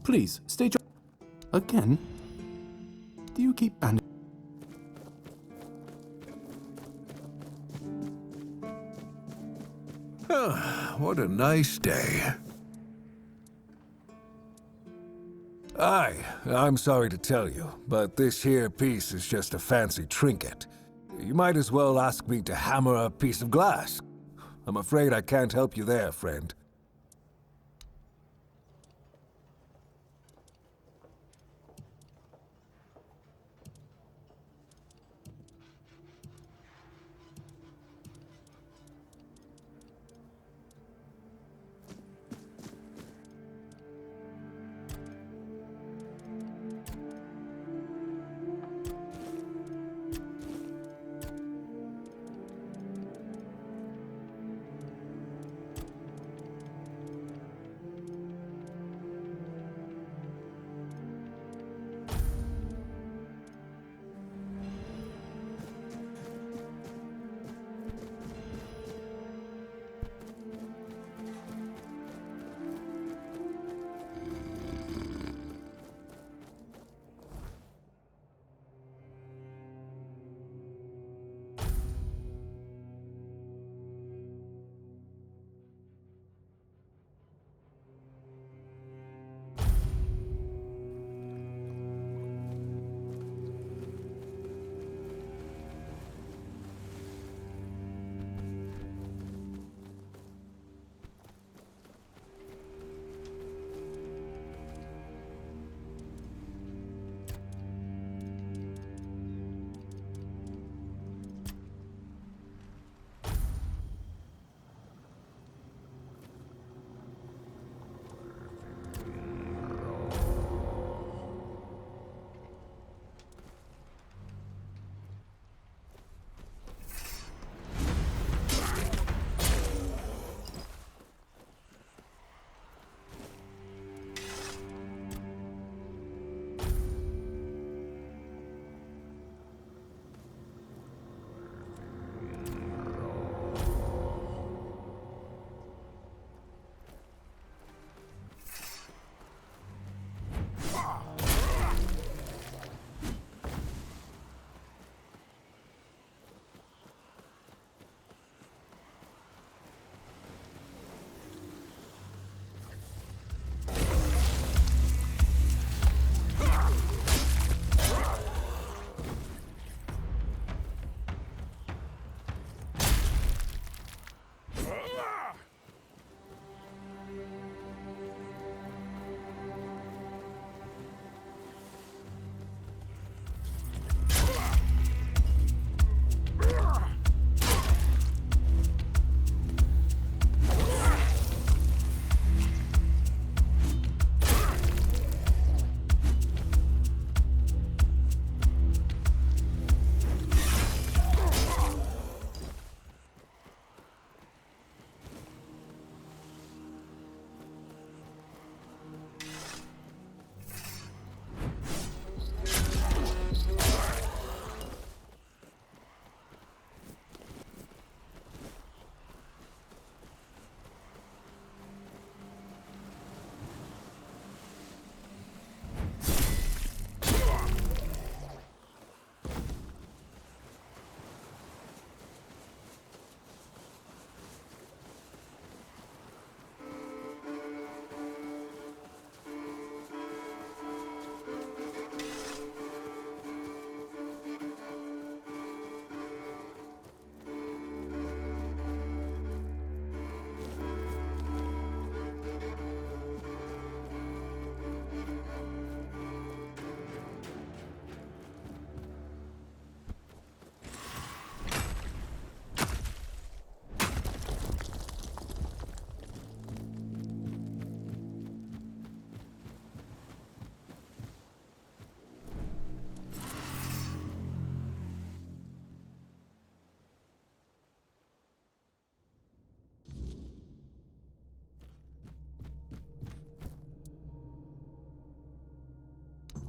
Please, state your... Again? Do you keep banding? What a nice day. I'm sorry to tell you, but this here piece is just a fancy trinket. You might as well ask me to hammer a piece of glass. I'm afraid I can't help you there, friend.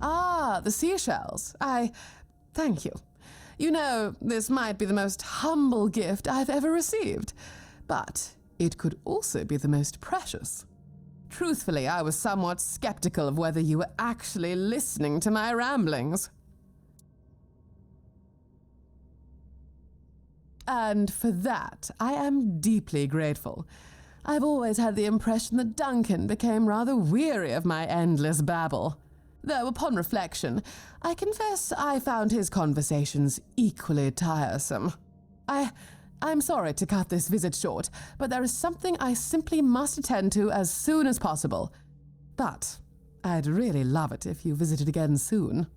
Ah, the seashells. Thank you. You know, this might be the most humble gift I've ever received, but it could also be the most precious. Truthfully, I was somewhat skeptical of whether you were actually listening to my ramblings. And for that, I am deeply grateful. I've always had the impression that Duncan became rather weary of my endless babble. Though, upon reflection, I confess I found his conversations equally tiresome. I'm sorry to cut this visit short, but there is something I simply must attend to as soon as possible. But I'd really love it if you visited again soon.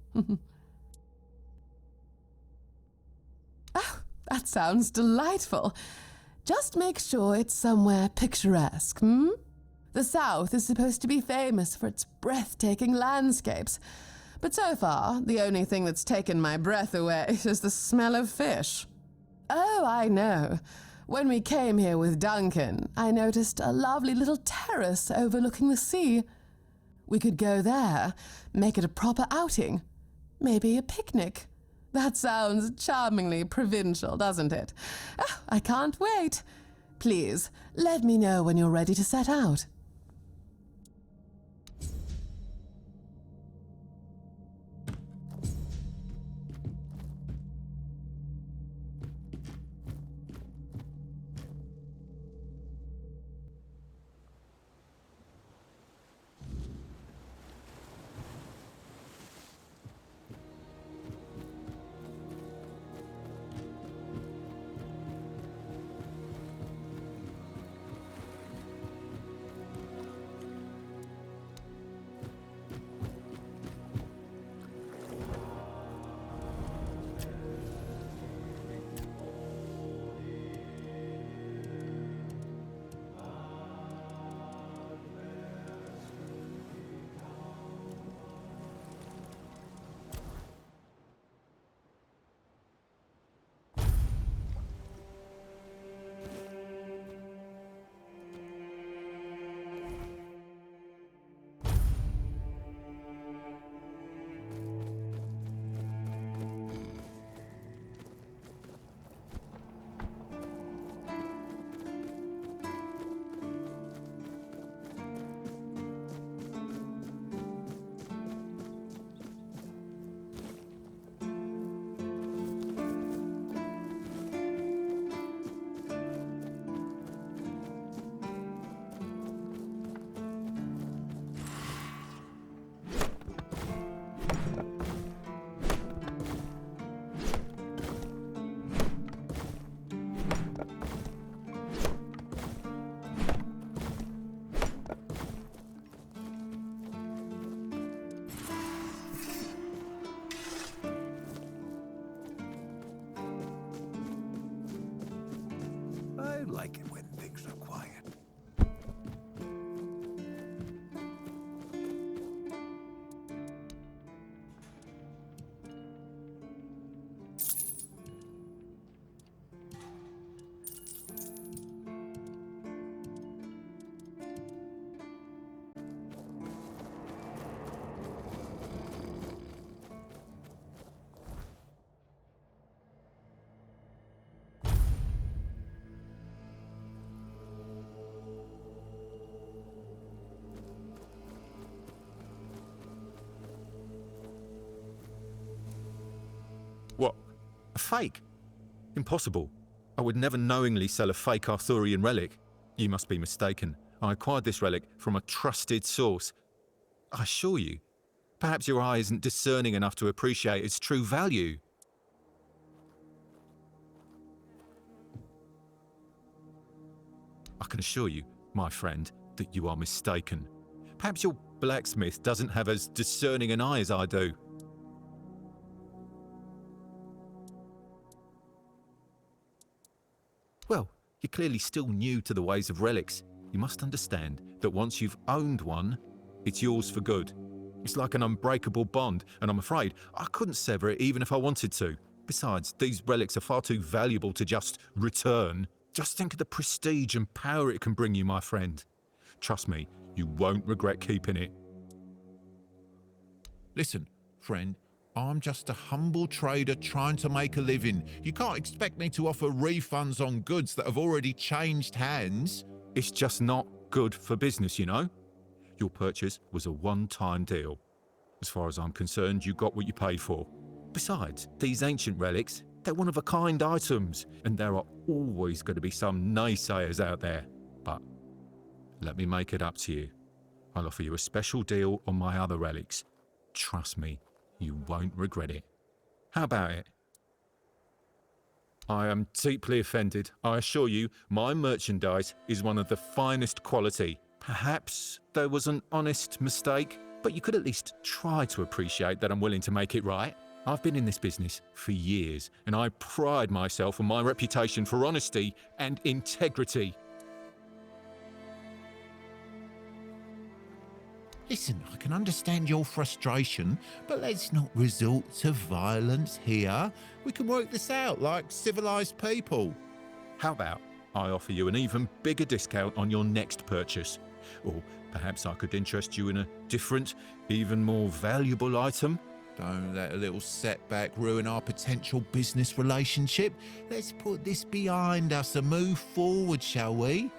Oh, that sounds delightful. Just make sure it's somewhere picturesque, The South is supposed to be famous for its breathtaking landscapes, but so far, the only thing that's taken my breath away is the smell of fish. Oh, I know. When we came here with Duncan, I noticed a lovely little terrace overlooking the sea. We could go there, make it a proper outing. Maybe a picnic. That sounds charmingly provincial, doesn't it? Oh, I can't wait. Please, let me know when you're ready to set out. I like it when things are quiet. What? A fake? Impossible. I would never knowingly sell a fake Arthurian relic. You must be mistaken. I acquired this relic from a trusted source. I assure you, perhaps your eye isn't discerning enough to appreciate its true value. I can assure you, my friend, that you are mistaken. Perhaps your blacksmith doesn't have as discerning an eye as I do. Well, you're clearly still new to the ways of relics. You must understand that once you've owned one, it's yours for good. It's like an unbreakable bond, and I'm afraid I couldn't sever it even if I wanted to. Besides, these relics are far too valuable to just return. Just think of the prestige and power it can bring you, my friend. Trust me, you won't regret keeping it. Listen, friend, I'm just a humble trader trying to make a living. You can't expect me to offer refunds on goods that have already changed hands. It's just not good for business, you know? Your purchase was a one-time deal. As far as I'm concerned, you got what you paid for. Besides, these ancient relics, they're one-of-a-kind items, and there are always going to be some naysayers out there. But let me make it up to you. I'll offer you a special deal on my other relics. Trust me, you won't regret it. How about it? I am deeply offended. I assure you, my merchandise is one of the finest quality. Perhaps there was an honest mistake, but you could at least try to appreciate that I'm willing to make it right. I've been in this business for years, and I pride myself on my reputation for honesty and integrity. Listen, I can understand your frustration, but let's not resort to violence here. We can work this out like civilized people. How about I offer you an even bigger discount on your next purchase? Or perhaps I could interest you in a different, even more valuable item? Don't let a little setback ruin our potential business relationship. Let's put this behind us and move forward, shall we?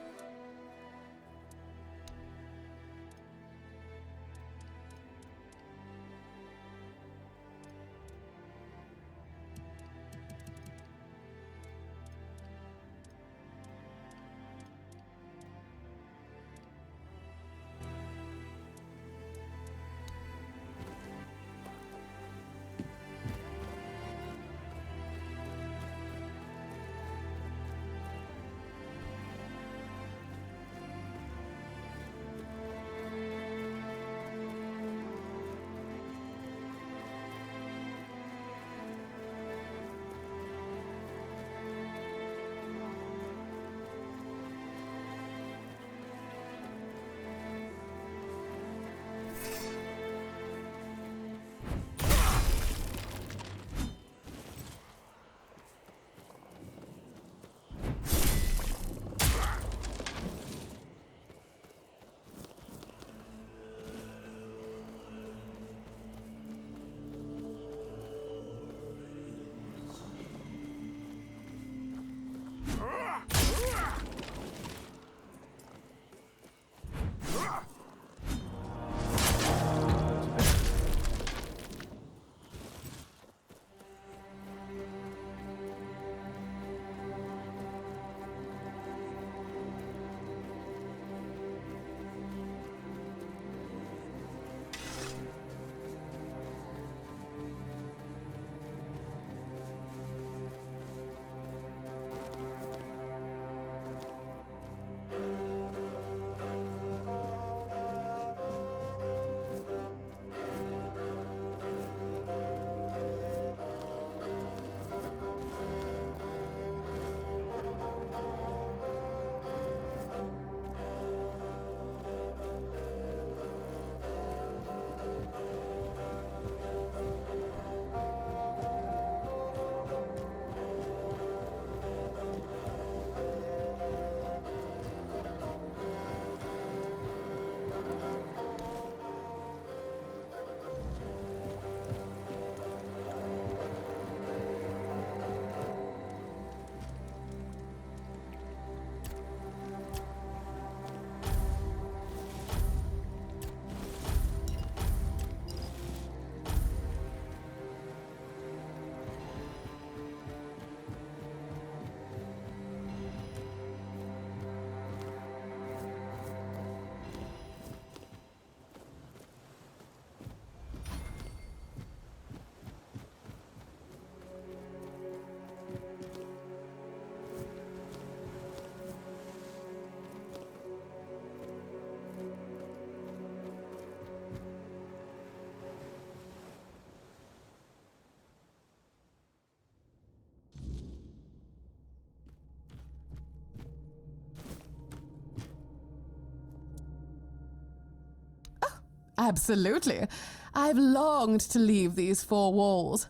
Absolutely. I've longed to leave these four walls.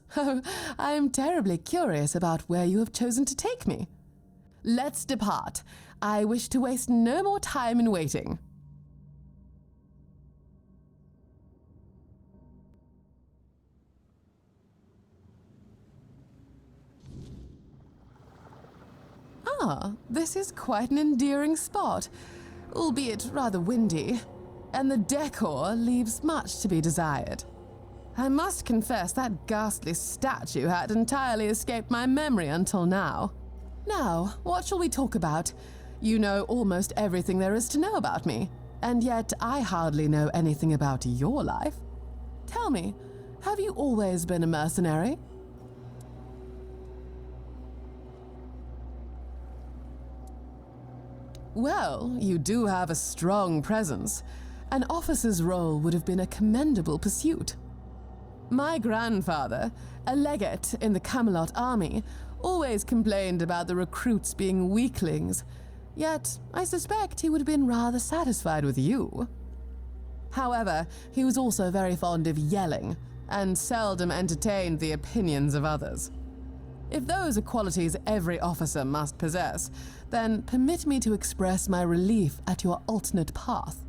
I'm terribly curious about where you have chosen to take me. Let's depart. I wish to waste no more time in waiting. Ah, this is quite an endearing spot, albeit rather windy. and the decor leaves much to be desired. I must confess that ghastly statue had entirely escaped my memory until now. Now, what shall we talk about? You know almost everything there is to know about me, and yet I hardly know anything about your life. Tell me, have you always been a mercenary? Well, you do have a strong presence. An officer's role would have been a commendable pursuit. My grandfather, a legate in the Camelot army, always complained about the recruits being weaklings, yet I suspect he would have been rather satisfied with you. However, he was also very fond of yelling, and seldom entertained the opinions of others. If those are qualities every officer must possess, then permit me to express my relief at your alternate path.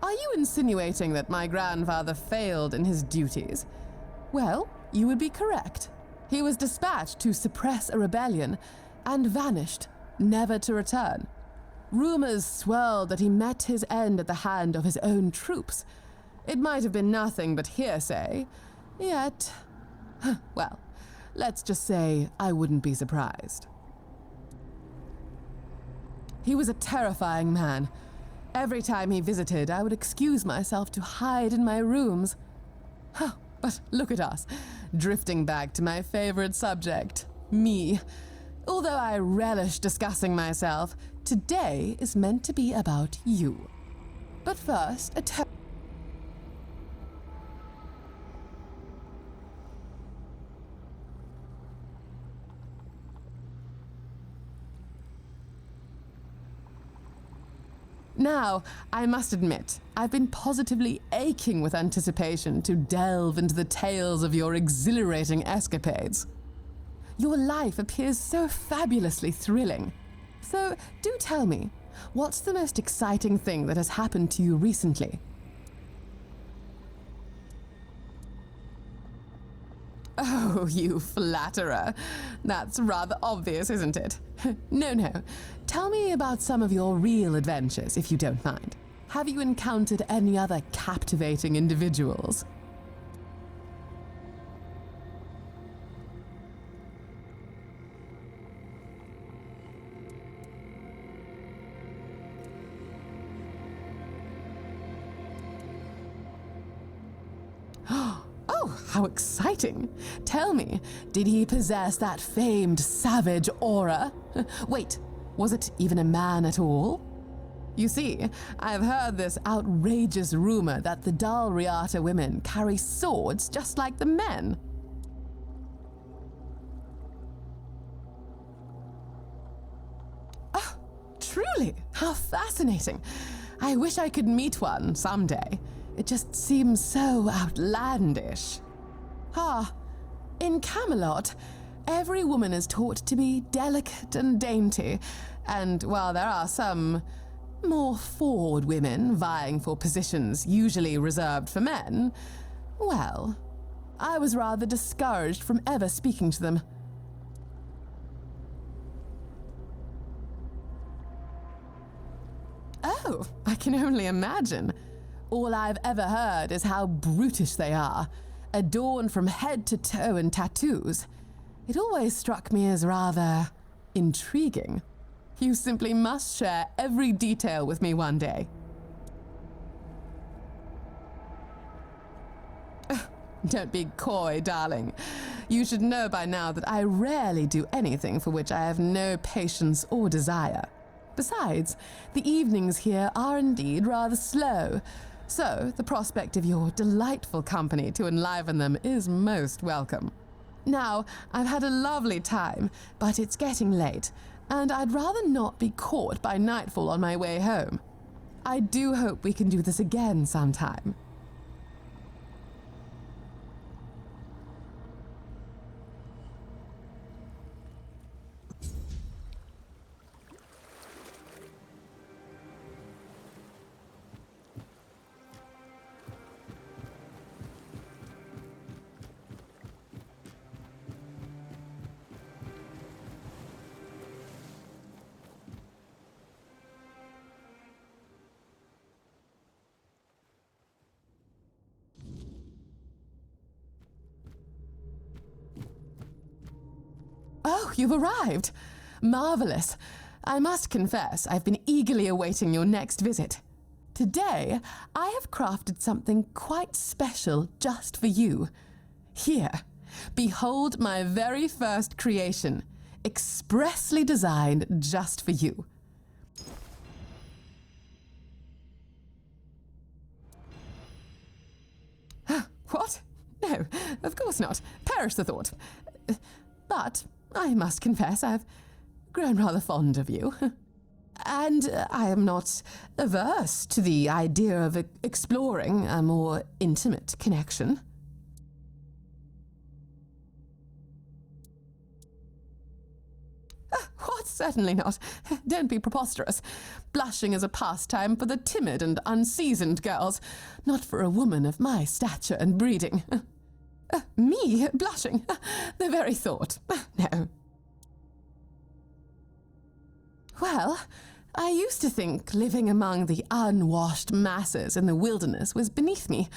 Are you insinuating that my grandfather failed in his duties? Well, you would be correct. He was dispatched to suppress a rebellion and vanished, never to return. Rumors swirled that he met his end at the hand of his own troops. It might have been nothing but hearsay, yet, well, let's just say I wouldn't be surprised. He was a terrifying man. Every time he visited, I would excuse myself to hide in my rooms. But look at us, drifting back to my favorite subject, me. Although I relish discussing myself, today is meant to be about you. But first, Now, I must admit, I've been positively aching with anticipation to delve into the tales of your exhilarating escapades. Your life appears so fabulously thrilling. So, do tell me, what's the most exciting thing that has happened to you recently? Oh, you flatterer. That's rather obvious, isn't it? No. Tell me about some of your real adventures, if you don't mind. Have you encountered any other captivating individuals? Oh, how exciting! Tell me, did he possess that famed savage aura? Wait, was it even a man at all? You see, I've heard this outrageous rumor that the Dalriata women carry swords just like the men. Oh, truly, how fascinating. I wish I could meet one someday. It just seems so outlandish. In Camelot, every woman is taught to be delicate and dainty, and while there are some more forward women vying for positions usually reserved for men, well, I was rather discouraged from ever speaking to them. Oh, I can only imagine. All I've ever heard is how brutish they are, adorned from head to toe in tattoos. It always struck me as rather intriguing. You simply must share every detail with me one day. Don't be coy, darling. You should know by now that I rarely do anything for which I have no patience or desire. Besides, the evenings here are indeed rather slow, so the prospect of your delightful company to enliven them is most welcome. Now, I've had a lovely time, but it's getting late, and I'd rather not be caught by nightfall on my way home. I do hope we can do this again sometime. Oh, you've arrived. Marvelous. I must confess, I've been eagerly awaiting your next visit. Today, I have crafted something quite special just for you. Here, behold my very first creation, expressly designed just for you. What? No, of course not. Perish the thought. But I must confess I've grown rather fond of you. And I am not averse to the idea of exploring a more intimate connection. What? Certainly not. Don't be preposterous. Blushing is a pastime for the timid and unseasoned girls, not for a woman of my stature and breeding. Me blushing? The very thought. No. Well, I used to think living among the unwashed masses in the wilderness was beneath me.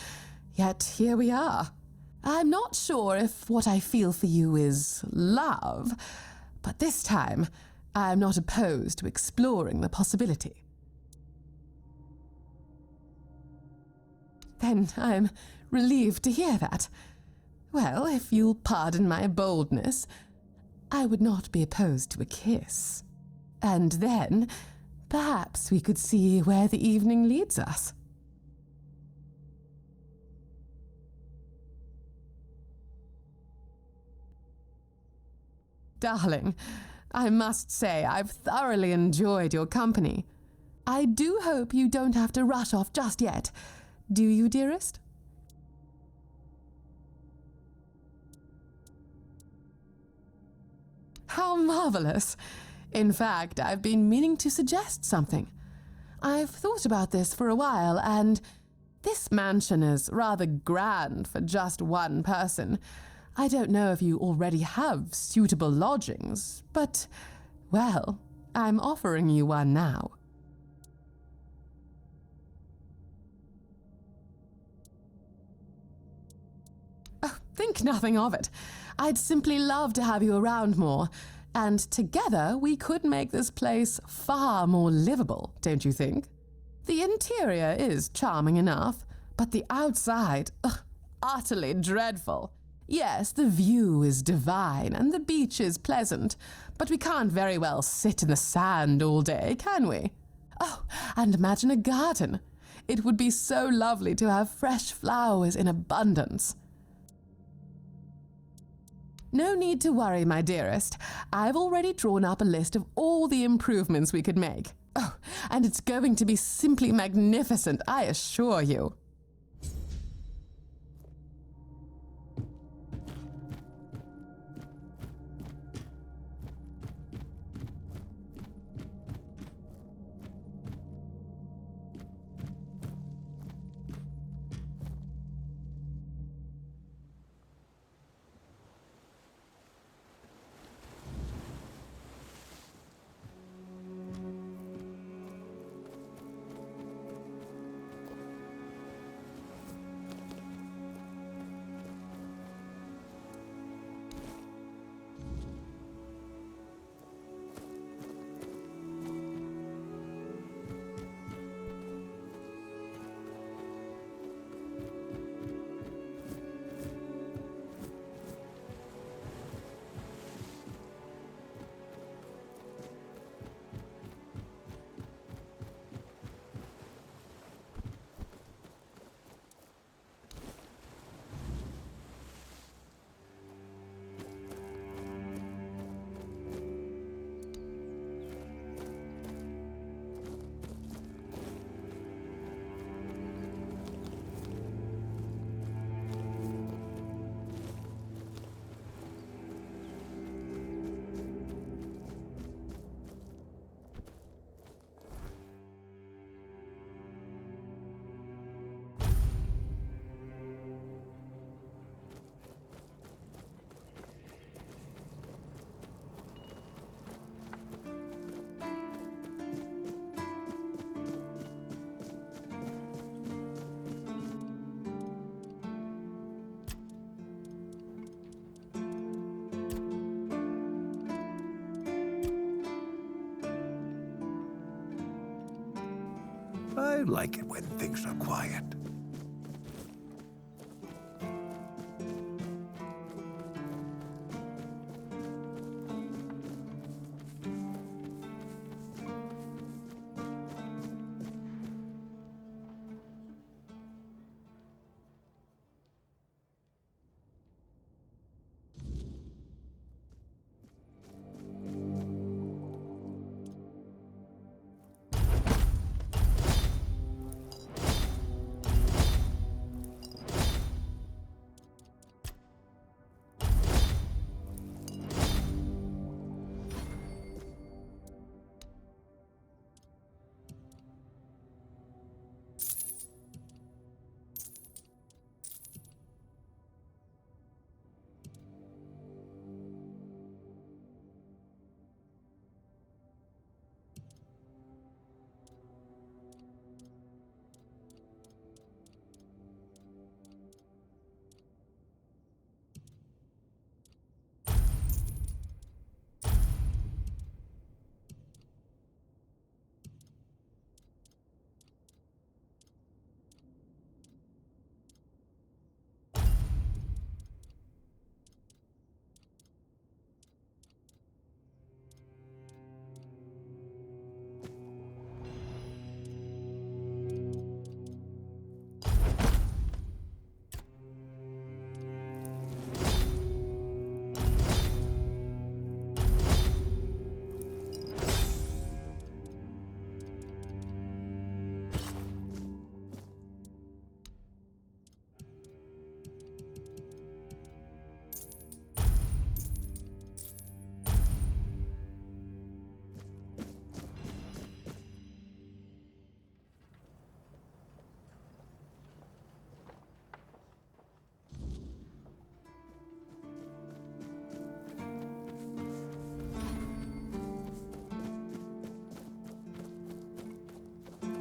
Yet here we are. I'm not sure if what I feel for you is love, but this time I'm not opposed to exploring the possibility. Then I'm relieved to hear that. Well, if you'll pardon my boldness, I would not be opposed to a kiss. And then, perhaps we could see where the evening leads us. Darling, I must say I've thoroughly enjoyed your company. I do hope you don't have to rush off just yet. Do you, dearest? How marvelous! In fact, I've been meaning to suggest something. I've thought about this for a while, and this mansion is rather grand for just one person. I don't know if you already have suitable lodgings, but, well, I'm offering you one now. Oh, think nothing of it. I'd simply love to have you around more, and together we could make this place far more livable, don't you think? The interior is charming enough, but the outside, utterly dreadful. Yes, the view is divine and the beach is pleasant, but we can't very well sit in the sand all day, can we? Oh, and imagine a garden. It would be so lovely to have fresh flowers in abundance. No need to worry, my dearest. I've already drawn up a list of all the improvements we could make. Oh, and it's going to be simply magnificent, I assure you. I like it when things are quiet.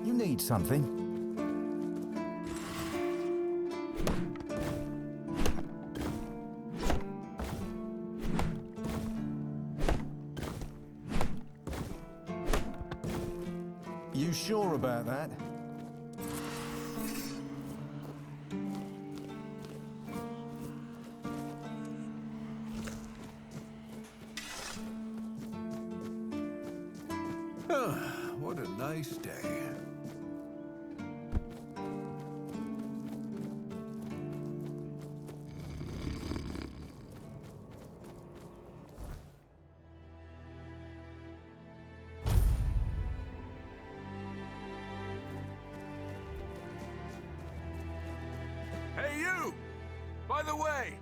You need something? You sure about that? What a nice day. Hey, you! By the way!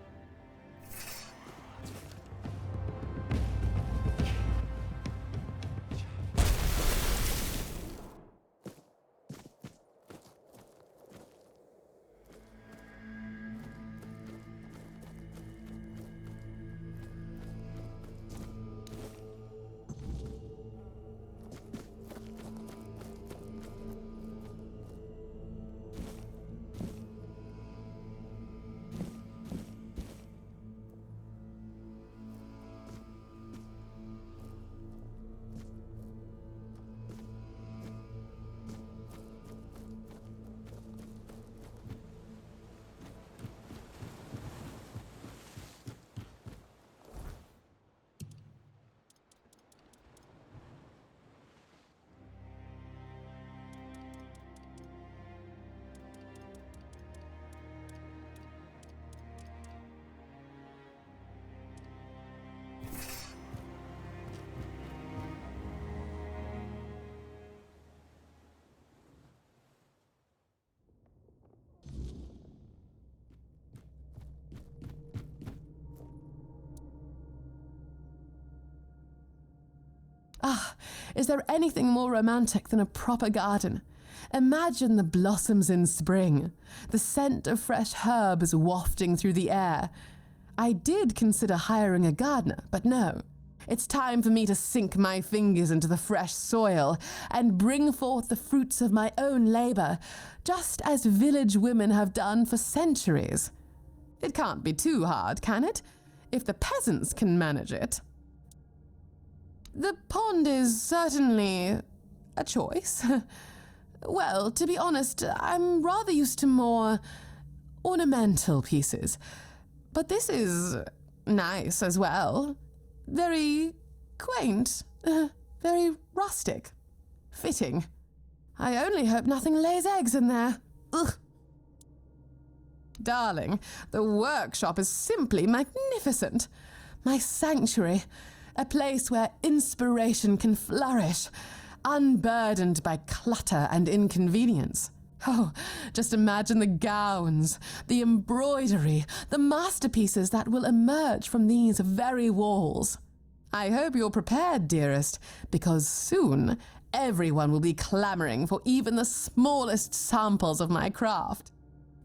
Ah, is there anything more romantic than a proper garden? Imagine the blossoms in spring, the scent of fresh herbs wafting through the air. I did consider hiring a gardener, but no. It's time for me to sink my fingers into the fresh soil and bring forth the fruits of my own labor, just as village women have done for centuries. It can't be too hard, can it? If the peasants can manage it. The pond is certainly a choice. Well, to be honest, I'm rather used to more ornamental pieces. But this is nice as well. Very quaint, very rustic, fitting. I only hope nothing lays eggs in there. Ugh. Darling, the workshop is simply magnificent. My sanctuary, a place where inspiration can flourish, unburdened by clutter and inconvenience. Oh, just imagine the gowns, the embroidery, the masterpieces that will emerge from these very walls. I hope you're prepared, dearest, because soon everyone will be clamoring for even the smallest samples of my craft.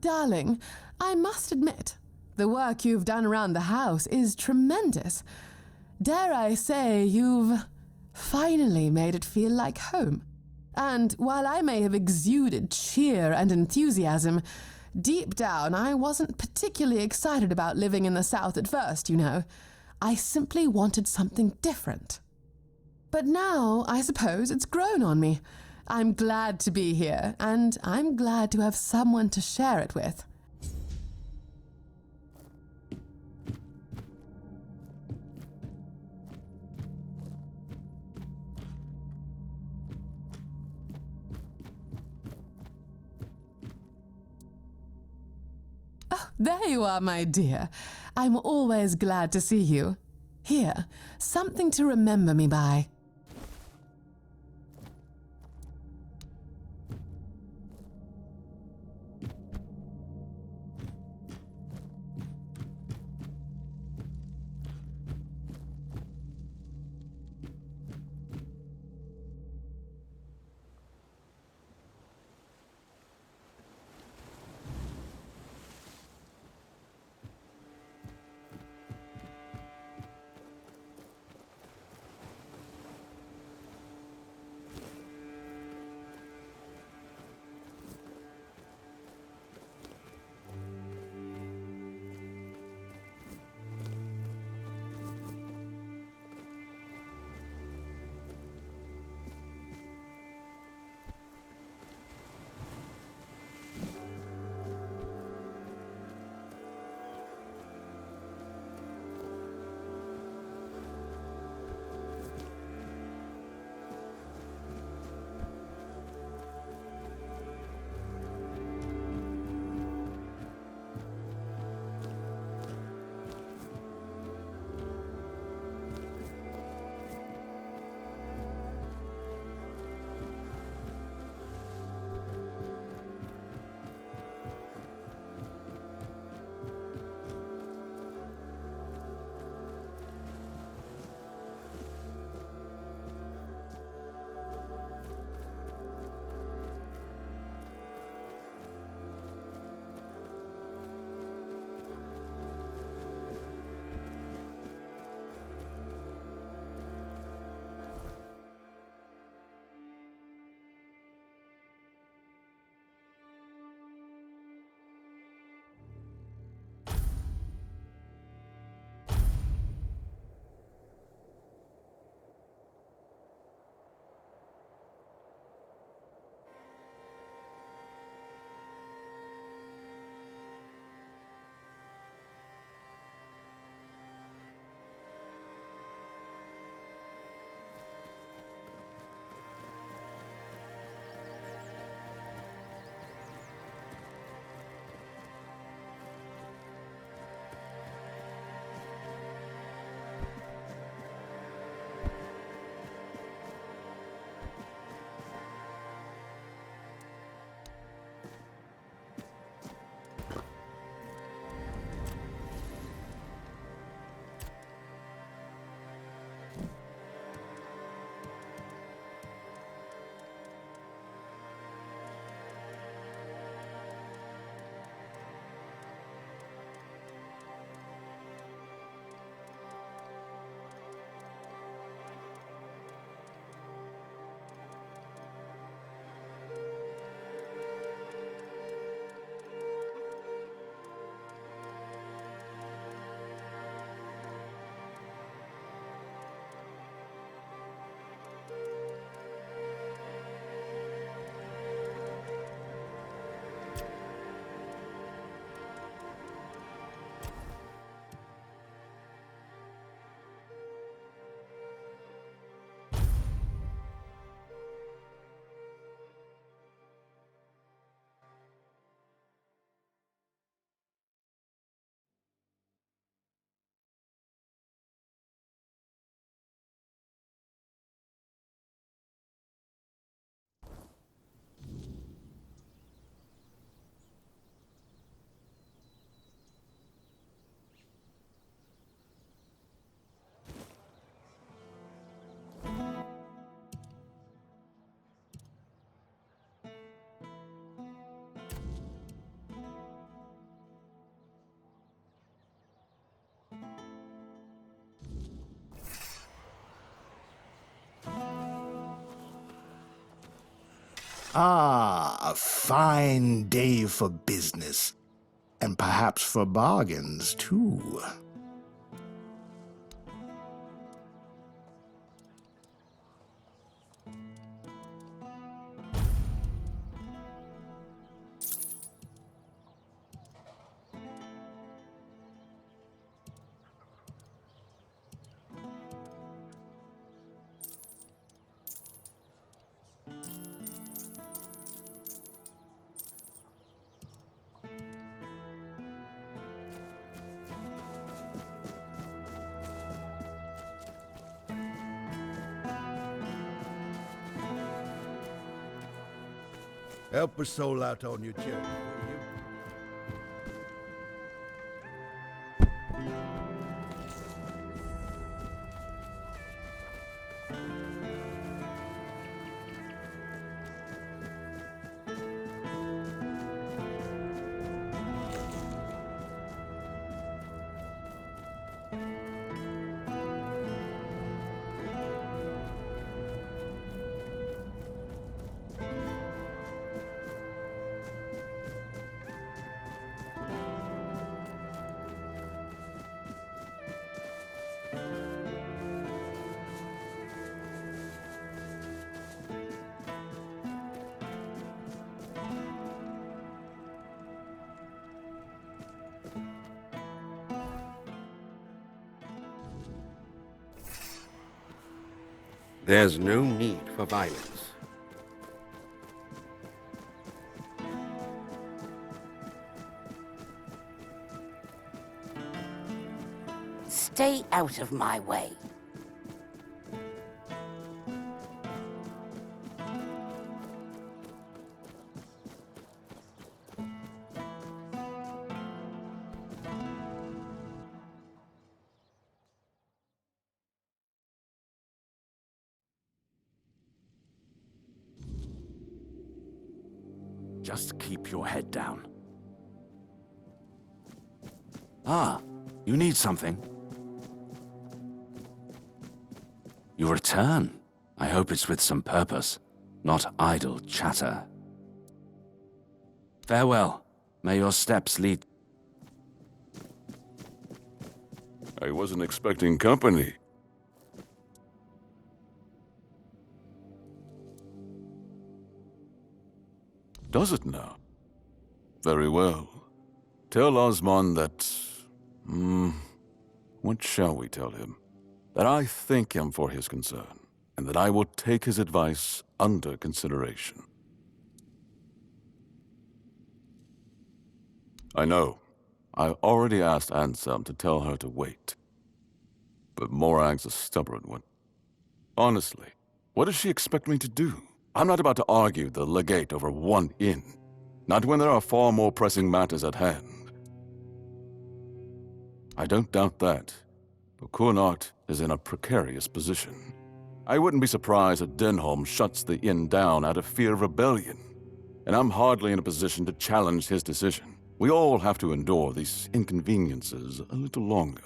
Darling, I must admit, the work you've done around the house is tremendous. Dare I say you've finally made it feel like home. And while I may have exuded cheer and enthusiasm, deep down I wasn't particularly excited about living in the South at first, you know. I simply wanted something different. But now, I suppose, it's grown on me. I'm glad to be here, and I'm glad to have someone to share it with. Oh, there you are, my dear. I'm always glad to see you. Here, something to remember me by. Ah, a fine day for business. And perhaps for bargains, too. Help a soul out on your journey, will you? There's no need for violence. Stay out of my way. Just keep your head down. Ah, you need something. You return. I hope it's with some purpose, not idle chatter. Farewell. May your steps lead. I wasn't expecting company. Does it now? Very well. Tell Osmond that... what shall we tell him? That I thank him for his concern, and that I will take his advice under consideration. I know. I already asked Anselm to tell her to wait. But Morag's a stubborn one. Honestly, what does she expect me to do? I'm not about to argue the legate over one inn. Not when there are far more pressing matters at hand. I don't doubt that. But Cournart is in a precarious position. I wouldn't be surprised if Denholm shuts the inn down out of fear of rebellion. And I'm hardly in a position to challenge his decision. We all have to endure these inconveniences a little longer.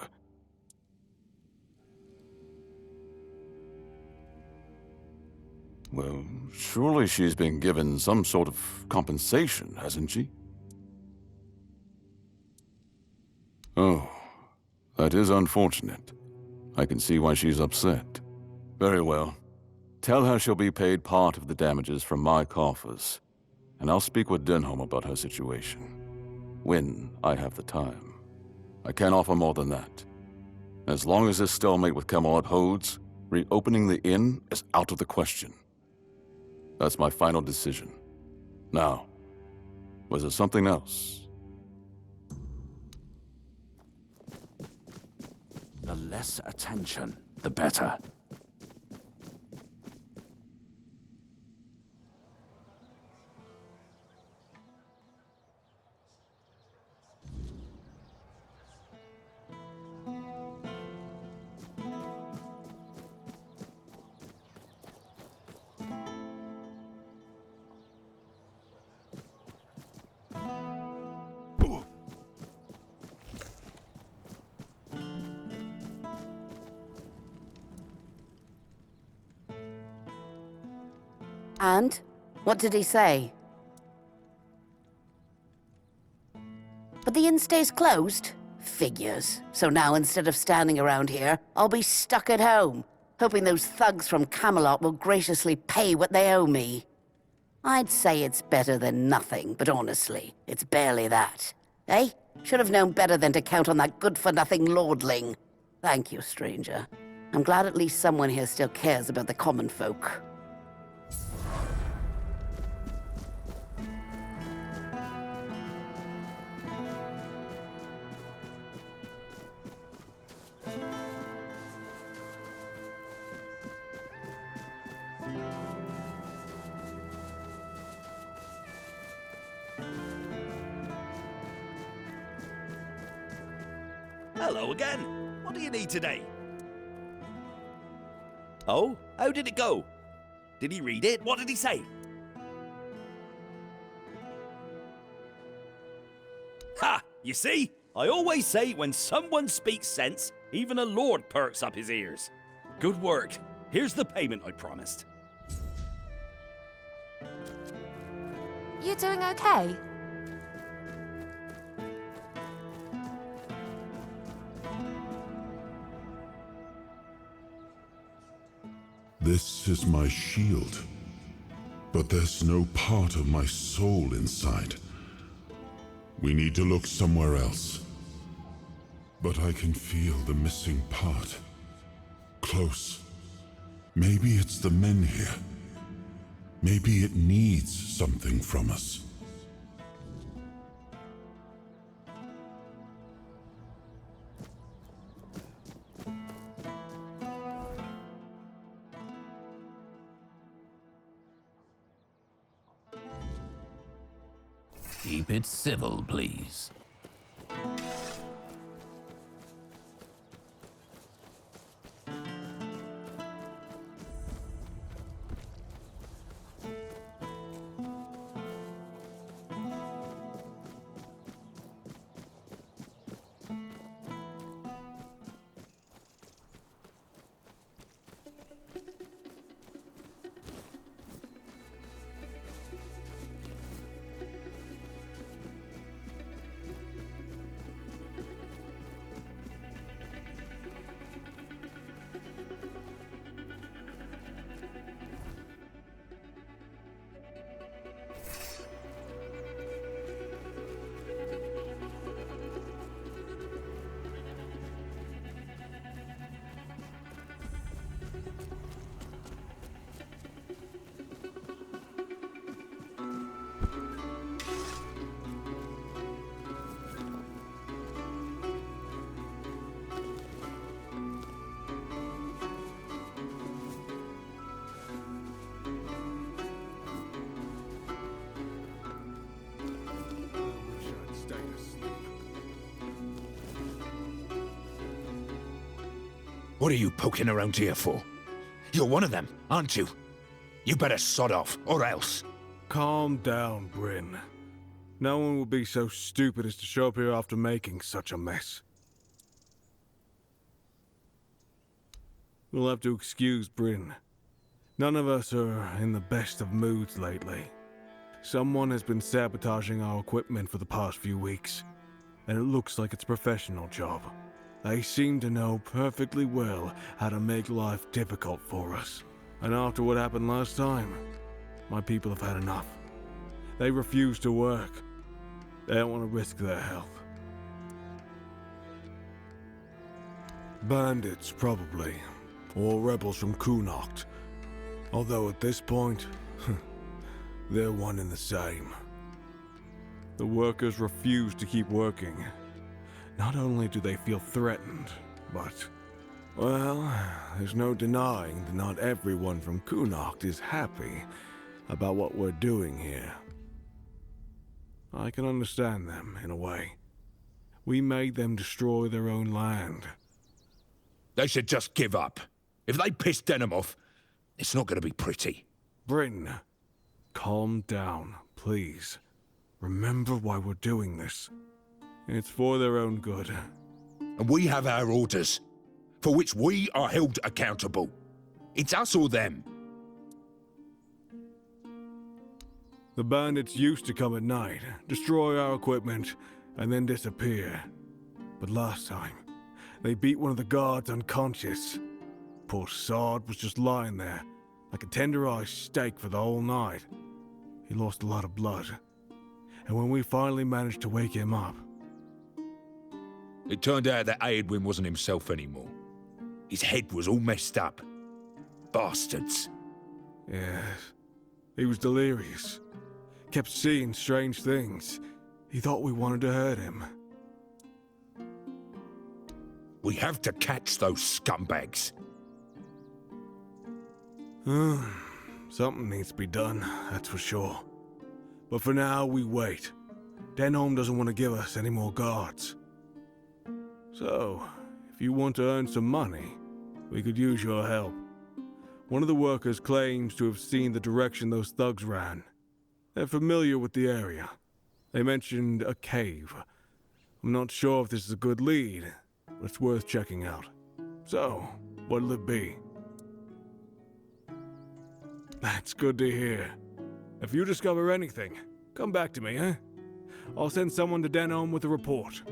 Well, surely she's been given some sort of compensation, hasn't she? Oh, that is unfortunate. I can see why she's upset. Very well. Tell her she'll be paid part of the damages from my coffers, and I'll speak with Denholm about her situation. When I have the time. I can't offer more than that. As long as this stalemate with Camelot holds, reopening the inn is out of the question. That's my final decision. Now, was there something else? The less attention, the better. And What did he say? But the inn stays closed? Figures. So now instead of standing around here, I'll be stuck at home, hoping those thugs from Camelot will graciously pay what they owe me. I'd say it's better than nothing, but honestly, it's barely that. Eh? Should have known better than to count on that good-for-nothing lordling. Thank you, stranger. I'm glad at least someone here still cares about the common folk. Hello again. What do you need today? Oh, how did it go? Did he read it? What did he say? Ha! You see? I always say when someone speaks sense, even a lord perks up his ears. Good work. Here's the payment I promised. You doing okay? This is my shield, but there's no part of my soul inside. We need to look somewhere else. But I can feel the missing part. Close. Maybe it's the men here. Maybe it needs something from us. Keep it civil, please. What are you poking around here for? You're one of them, aren't you? You better sod off, or else. Calm down, Bryn. No one would be so stupid as to show up here after making such a mess. We'll have to excuse Bryn. None of us are in the best of moods lately. Someone has been sabotaging our equipment for the past few weeks, and it looks like it's a professional job. They seem to know perfectly well how to make life difficult for us. And after what happened last time, my people have had enough. They refuse to work. They don't want to risk their health. Bandits, probably. Or rebels from Kunokt. Although at this point, they're one and the same. The workers refuse to keep working. Not only do they feel threatened, but, well, there's no denying that not everyone from Kunokt is happy about what we're doing here. I can understand them, in a way. We made them destroy their own land. They should just give up. If they piss Denham off, it's not going to be pretty. Bryn, calm down, please. Remember why we're doing this. It's for their own good. And we have our orders, for which we are held accountable. It's us or them. The bandits used to come at night, destroy our equipment, and then disappear. But last time, they beat one of the guards unconscious. Poor sod was just lying there, like a tenderized steak for the whole night. He lost a lot of blood. And when we finally managed to wake him up... It turned out that Aedwin wasn't himself anymore. His head was all messed up. Bastards. Yes. He was delirious. Kept seeing strange things. He thought we wanted to hurt him. We have to catch those scumbags. Something needs to be done, that's for sure. But for now, we wait. Denholm doesn't want to give us any more guards. So, if you want to earn some money, we could use your help. One of the workers claims to have seen the direction those thugs ran. They're familiar with the area. They mentioned a cave. I'm not sure if this is a good lead, but it's worth checking out. So, what'll it be? That's good to hear. If you discover anything, come back to me, eh? I'll send someone to Denholm with a report.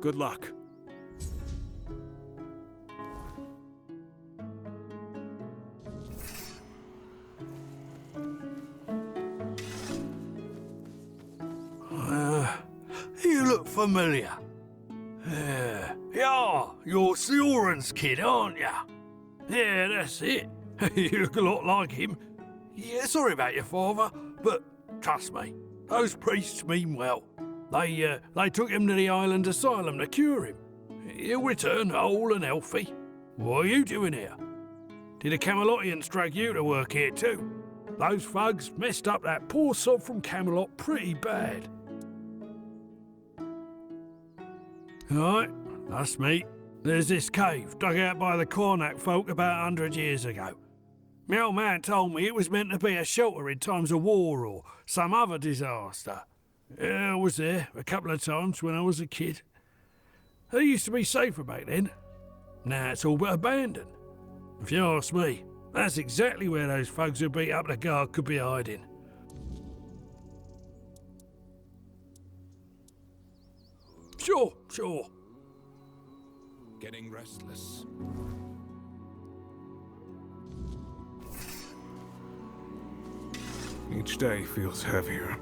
Good luck. You look familiar. Yeah, you're Sioran's kid, aren't ya? Yeah, that's it. You look a lot like him. Yeah, sorry about your father, but trust me, those priests mean well. They took him to the island asylum to cure him. He'll return whole and healthy. What are you doing here? Did the Camelotians drag you to work here too? Those thugs messed up that poor sod from Camelot pretty bad. Alright, that's me. There's this cave dug out by the Cornac folk about 100 years ago. My old man told me it was meant to be a shelter in times of war or some other disaster. I was there a couple of times when I was a kid. It used to be safer back then. Now it's all but abandoned. If you ask me, that's exactly where those folks who beat up the guard could be hiding. Sure. Getting restless. Each day feels heavier.